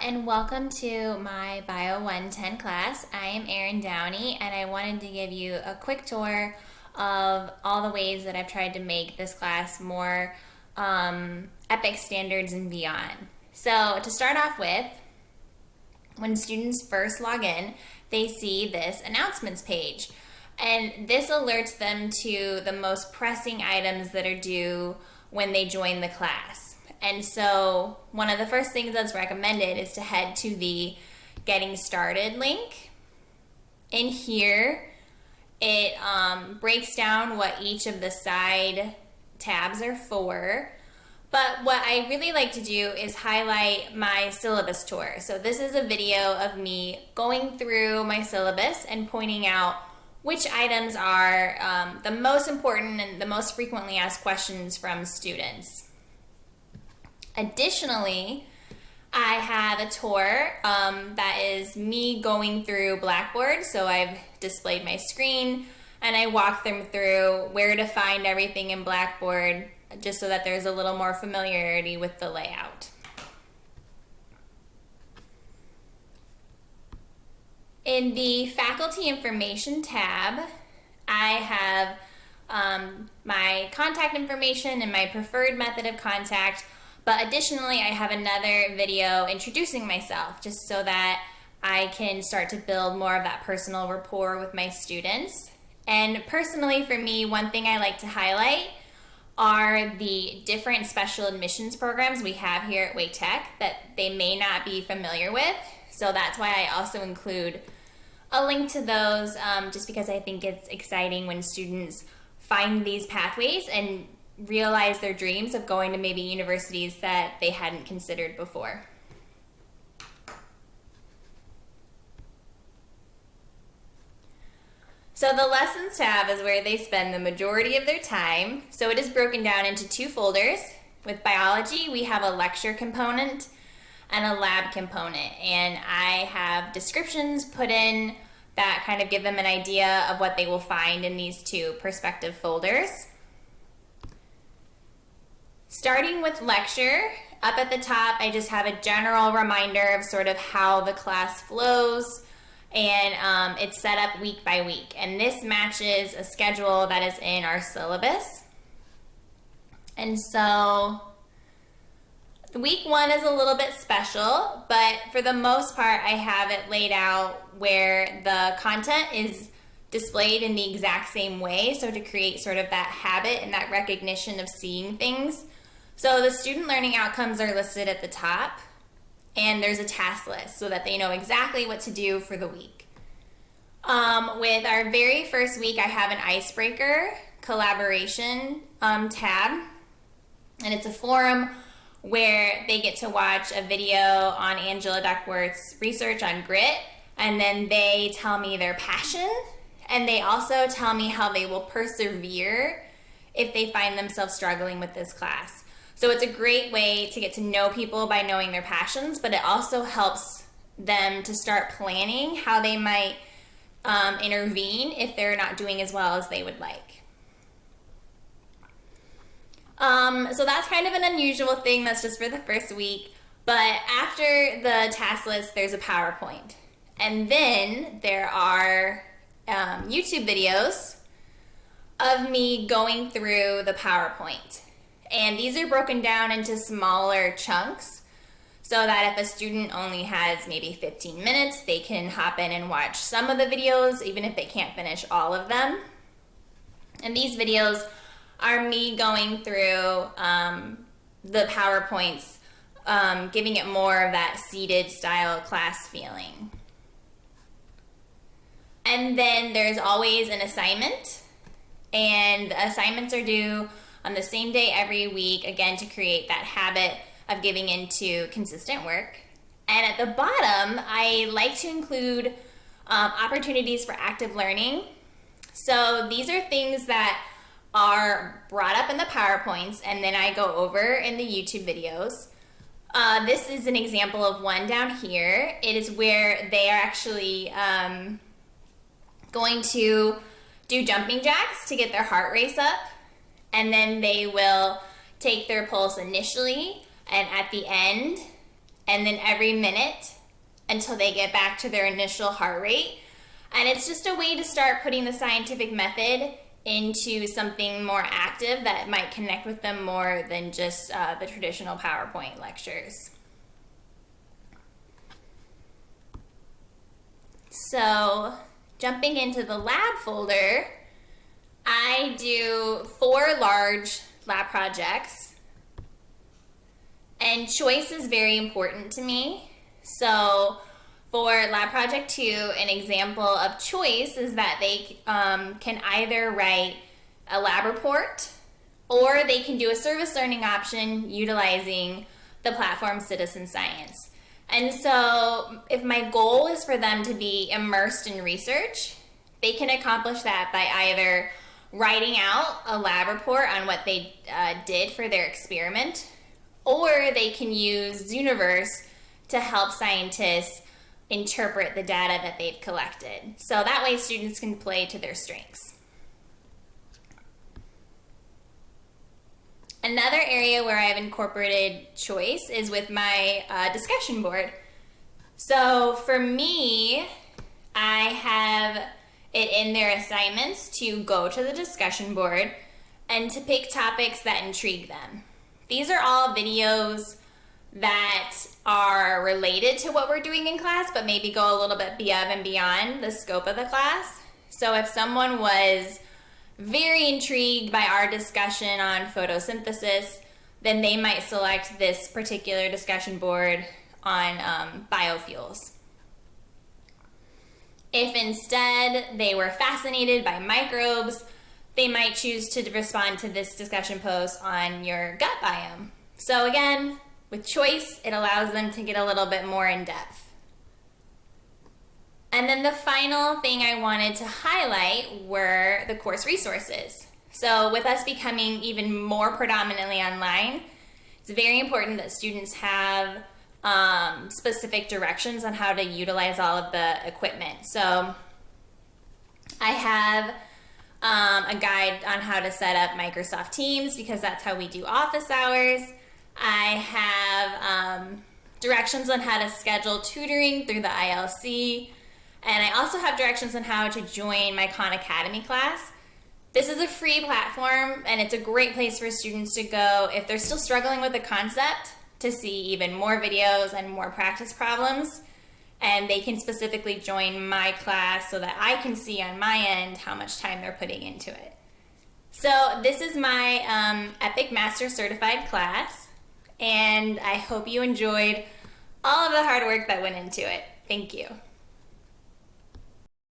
and welcome to my BIO110 class. I am Erin Downey, and I wanted to give you a quick tour of all the ways that I've tried to make this class more EPIC standards and beyond. So to start off with, when students first log in, they see this announcements page. And this alerts them to the most pressing items that are due when they join the class. And so one of the first things that's recommended is to head to the Getting Started link. In here, it breaks down what each of the side tabs are for. But what I really like to do is highlight my syllabus tour. So this is a video of me going through my syllabus and pointing out which items are the most important and the most frequently asked questions from students. Additionally, I have a tour that is me going through Blackboard. So I've displayed my screen and I walk them through where to find everything in Blackboard, just so that there's a little more familiarity with the layout. In the Faculty Information tab, I have my contact information and my preferred method of contact, but additionally I have another video introducing myself, just so that I can start to build more of that personal rapport with my students. And personally for me, one thing I like to highlight are the different special admissions programs we have here at Wake Tech that they may not be familiar with. So that's why I also include a link to those, just because I think it's exciting when students find these pathways and realize their dreams of going to maybe universities that they hadn't considered before. So the Lessons tab is where they spend the majority of their time. So it is broken down into two folders. With biology, we have a lecture component and a lab component. And I have descriptions put in that kind of give them an idea of what they will find in these two perspective folders. Starting with lecture, up at the top, I just have a general reminder of sort of how the class flows, and it's set up week by week. And this matches a schedule that is in our syllabus. And so week one is a little bit special, but for the most part, I have it laid out where the content is displayed in the exact same way, so to create sort of that habit and that recognition of seeing things. So the student learning outcomes are listed at the top, and there's a task list so that they know exactly what to do for the week. With our very first week, I have an icebreaker collaboration tab, and it's a forum where they get to watch a video on Angela Duckworth's research on grit, and then they tell me their passion, and they also tell me how they will persevere if they find themselves struggling with this class. So it's a great way to get to know people by knowing their passions, but it also helps them to start planning how they might intervene if they're not doing as well as they would like. So that's kind of an unusual thing. That's just for the first week. But after the task list, there's a PowerPoint. And then there are YouTube videos of me going through the PowerPoint. And these are broken down into smaller chunks so that if a student only has maybe 15 minutes, they can hop in and watch some of the videos, even if they can't finish all of them. And these videos are me going through the PowerPoints, giving it more of that seated style class feeling. And then there's always an assignment, and the assignments are due on the same day every week, again, to create that habit of giving into consistent work. And at the bottom, I like to include opportunities for active learning. So these are things that are brought up in the PowerPoints, and then I go over in the YouTube videos. This is an example of one down here. It is where they are actually going to do jumping jacks to get their heart rate up. And then they will take their pulse initially, and at the end and then every minute until they get back to their initial heart rate. And it's just a way to start putting the scientific method into something more active that might connect with them more than just the traditional PowerPoint lectures. So, jumping into the lab folder, I do 4 large lab projects, and choice is very important to me. So, for Lab Project 2, an example of choice is that they can either write a lab report or they can do a service learning option utilizing the platform Citizen Science. And so if my goal is for them to be immersed in research, they can accomplish that by either writing out a lab report on what they did for their experiment, or they can use Zooniverse to help scientists interpret the data that they've collected. So that way students can play to their strengths. Another area where I've incorporated choice is with my discussion board. So for me, I have it in their assignments to go to the discussion board and to pick topics that intrigue them. These are all videos that are related to what we're doing in class, but maybe go a little bit above and beyond the scope of the class. So if someone was very intrigued by our discussion on photosynthesis, then they might select this particular discussion board on biofuels. If instead they were fascinated by microbes, they might choose to respond to this discussion post on your gut biome. So again, with choice, it allows them to get a little bit more in depth. And then the final thing I wanted to highlight were the course resources. So with us becoming even more predominantly online, it's very important that students have specific directions on how to utilize all of the equipment. So I have a guide on how to set up Microsoft Teams because that's how we do office hours. I have directions on how to schedule tutoring through the ILC, and I also have directions on how to join my Khan Academy class. This is a free platform, and it's a great place for students to go if they're still struggling with the concept to see even more videos and more practice problems, and they can specifically join my class so that I can see on my end how much time they're putting into it. So this is my Epic Master Certified class, and I hope you enjoyed all of the hard work that went into it. Thank you.